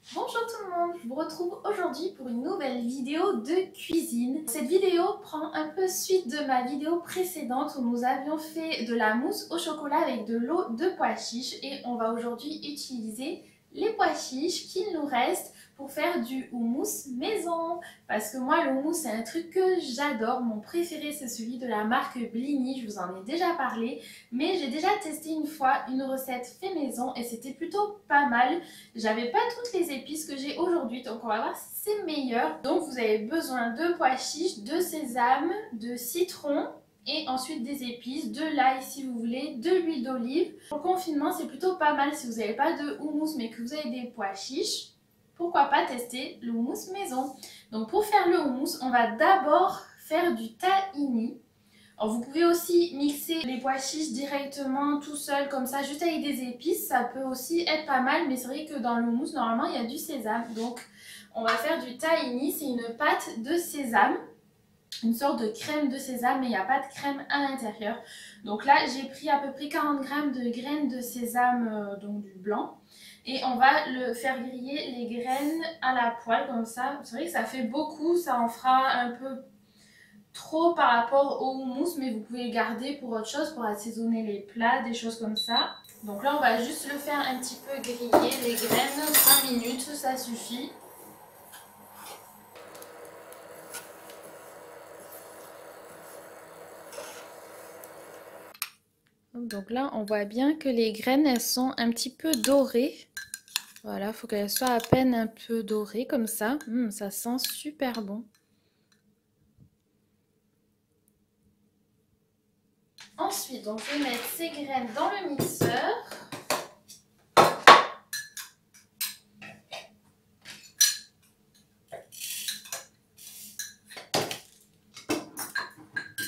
Bonjour tout le monde, je vous retrouve aujourd'hui pour une nouvelle vidéo de cuisine. Cette vidéo prend un peu suite de ma vidéo précédente où nous avions fait de la mousse au chocolat avec de l'eau de pois chiches et on va aujourd'hui utiliser les pois chiches qu'il nous reste pour faire du houmous maison. Parce que moi le houmous c'est un truc que j'adore, mon préféré c'est celui de la marque Blini, je vous en ai déjà parlé. Mais j'ai déjà testé une fois une recette fait maison et c'était plutôt pas mal. J'avais pas toutes les épices que j'ai aujourd'hui, donc on va voir si c'est meilleur. Donc vous avez besoin de pois chiches, de sésame, de citron et ensuite des épices, de l'ail si vous voulez, de l'huile d'olive. Pour le confinement, c'est plutôt pas mal si vous n'avez pas de houmous mais que vous avez des pois chiches. Pourquoi pas tester le houmous maison. Donc pour faire le houmous, on va d'abord faire du tahini. Alors vous pouvez aussi mixer les pois chiches directement tout seul comme ça, juste avec des épices, ça peut aussi être pas mal, mais c'est vrai que dans le houmous, normalement, il y a du sésame. Donc on va faire du tahini, c'est une pâte de sésame, une sorte de crème de sésame, mais il n'y a pas de crème à l'intérieur. Donc là, j'ai pris à peu près 40 grammes de graines de sésame, donc du blanc. Et on va le faire griller les graines à la poêle comme ça. C'est vrai que ça fait beaucoup, ça en fera un peu trop par rapport au houmous, mais vous pouvez le garder pour autre chose, pour assaisonner les plats, des choses comme ça. Donc là on va juste le faire un petit peu griller les graines, 5 minutes, ça suffit. Donc là on voit bien que les graines elles sont un petit peu dorées. Voilà, il faut qu'elles soient à peine un peu dorées comme ça. Ça sent super bon. Ensuite, donc, je vais mettre ces graines dans le mixeur.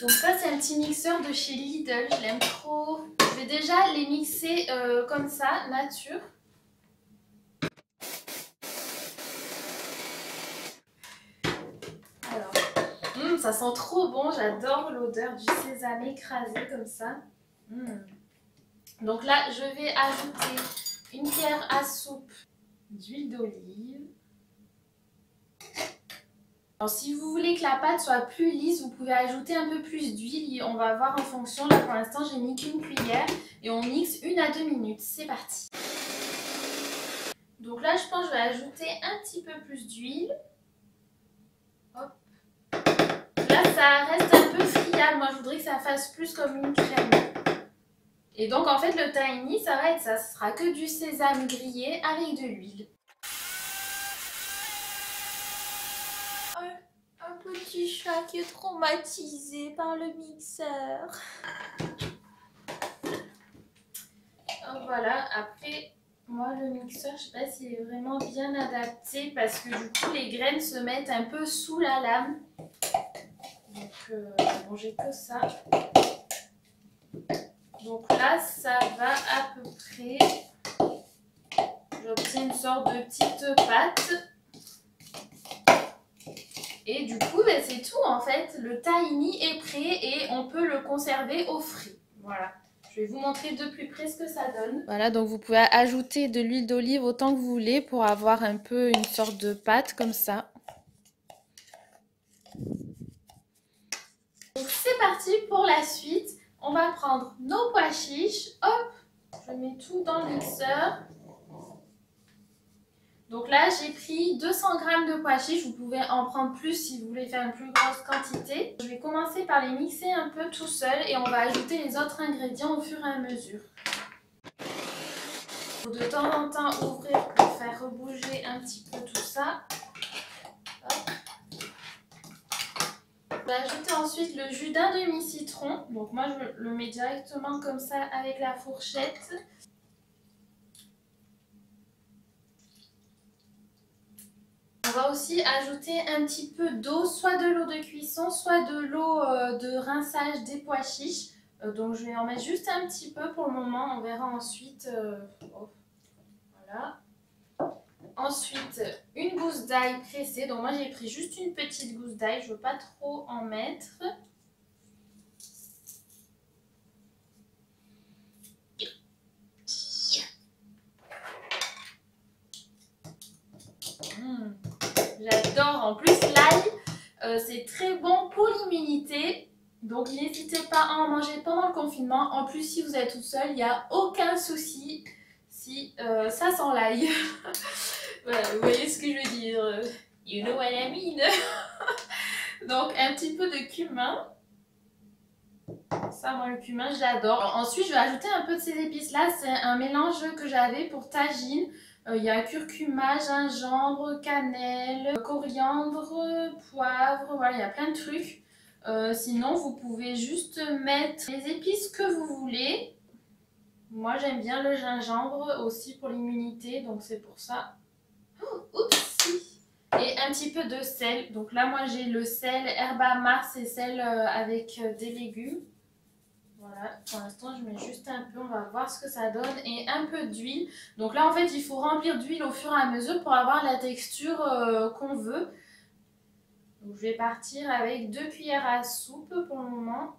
Donc ça, c'est un petit mixeur de chez Lidl, je l'aime trop. Je vais déjà les mixer comme ça, nature. Alors, ça sent trop bon, j'adore l'odeur du sésame écrasé comme ça. Donc là, je vais ajouter une cuillère à soupe d'huile d'olive. Alors si vous voulez que la pâte soit plus lisse, vous pouvez ajouter un peu plus d'huile. On va voir en fonction. Là pour l'instant, j'ai mis qu'une cuillère et on mixe 1 à 2 minutes. C'est parti. Donc là, je pense que je vais ajouter un petit peu plus d'huile. Hop. Là, ça reste un peu friable. Moi, je voudrais que ça fasse plus comme une crème. Et donc, en fait, le tahini, ça va être ça. Ce sera que du sésame grillé avec de l'huile. Un petit chat qui est traumatisé par le mixeur. Voilà, après, moi le mixeur, je sais pas s'il est vraiment bien adapté parce que du coup les graines se mettent un peu sous la lame. Donc bon, j'ai que ça. Donc là, ça va à peu près. J'obtiens une sorte de petite pâte. Et du coup, ben, c'est tout en fait. Le tahini est prêt et on peut le conserver au frais. Voilà. Je vais vous montrer de plus près ce que ça donne. Voilà, donc vous pouvez ajouter de l'huile d'olive autant que vous voulez pour avoir un peu une sorte de pâte comme ça. Donc c'est parti pour la suite. On va prendre nos pois chiches. Hop, je mets tout dans le mixeur. Donc là, j'ai pris 200 g de pois chiches. Vous pouvez en prendre plus si vous voulez faire une plus grosse quantité. Je vais commencer par les mixer un peu tout seul et on va ajouter les autres ingrédients au fur et à mesure. Il faut de temps en temps ouvrir pour faire rebouger un petit peu tout ça. Hop. On va ajouter ensuite le jus d'un demi-citron. Donc moi, je le mets directement comme ça avec la fourchette. On va aussi ajouter un petit peu d'eau, soit de l'eau de cuisson, soit de l'eau de rinçage des pois chiches. Donc je vais en mettre juste un petit peu pour le moment, on verra ensuite. Voilà. Ensuite, une gousse d'ail pressée. Donc moi j'ai pris juste une petite gousse d'ail, je ne veux pas trop en mettre. j'adore. En plus, l'ail, c'est très bon pour l'immunité. Donc n'hésitez pas à en manger pendant le confinement. En plus, si vous êtes tout seul, il n'y a aucun souci si ça sent l'ail. Voilà, vous voyez ce que je veux dire. You know what I mean. Donc un petit peu de cumin. Ça, moi, le cumin, j'adore. Ensuite, je vais ajouter un peu de ces épices-là. C'est un mélange que j'avais pour tagine. Il y a curcuma, gingembre, cannelle, coriandre, poivre. Voilà, il y a plein de trucs. Sinon, vous pouvez juste mettre les épices que vous voulez. Moi, j'aime bien le gingembre aussi pour l'immunité. Donc, c'est pour ça. Oh, oupsie! Et un petit peu de sel. Donc là, moi, j'ai le sel Herba Mars et sel avec des légumes. Voilà, pour l'instant, je mets juste un peu, on va voir ce que ça donne. Et un peu d'huile. Donc là, en fait, il faut remplir d'huile au fur et à mesure pour avoir la texture qu'on veut. Donc je vais partir avec 2 cuillères à soupe pour le moment.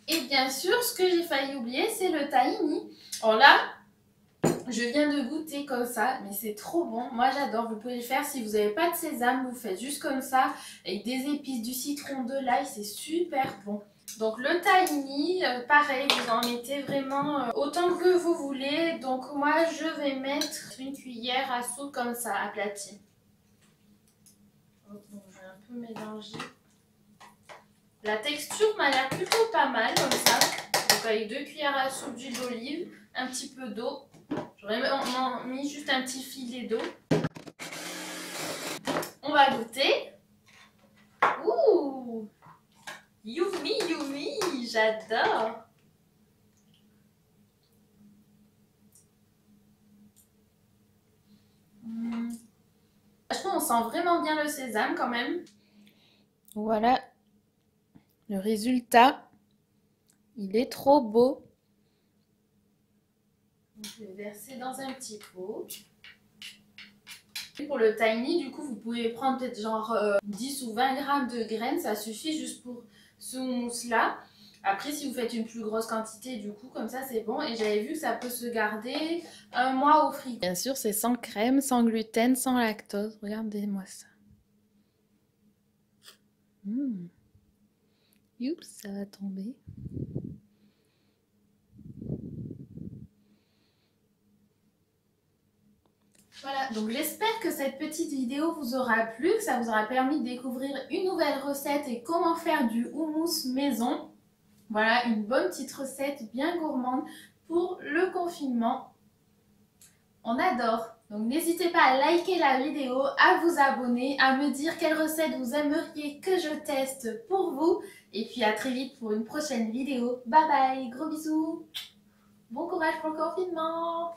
Et bien sûr, ce que j'ai failli oublier, c'est le tahini. Alors là, je viens de goûter comme ça, mais c'est trop bon. Moi, j'adore. Vous pouvez le faire si vous n'avez pas de sésame, vous faites juste comme ça, avec des épices, du citron, de l'ail, c'est super bon. Donc le tahini, pareil, vous en mettez vraiment autant que vous voulez. Donc moi, je vais mettre une cuillère à soupe comme ça, aplatie. Donc je vais un peu mélanger. La texture m'a l'air plutôt pas mal comme ça. Donc avec 2 cuillères à soupe d'huile d'olive, un petit peu d'eau. J'aurais mis juste un petit filet d'eau. On va goûter. Ouh! Yummy, yummy! J'adore! Franchement, on sent vraiment bien le sésame quand même. Voilà le résultat. Il est trop beau. Je vais verser dans un petit pot. Pour le tahini, du coup, vous pouvez prendre peut-être genre 10 ou 20 grammes de graines. Ça suffit juste pour ce houmous-là. Après, si vous faites une plus grosse quantité, du coup, comme ça, c'est bon. Et j'avais vu que ça peut se garder 1 mois au frigo. Bien sûr, c'est sans crème, sans gluten, sans lactose. Regardez-moi ça. Oups, ça va tomber. Voilà, donc j'espère que cette petite vidéo vous aura plu, que ça vous aura permis de découvrir une nouvelle recette et comment faire du houmous maison. Voilà, une bonne petite recette bien gourmande pour le confinement. On adore. Donc n'hésitez pas à liker la vidéo, à vous abonner, à me dire quelle recette vous aimeriez que je teste pour vous. Et puis à très vite pour une prochaine vidéo. Bye bye, gros bisous. Bon courage pour le confinement.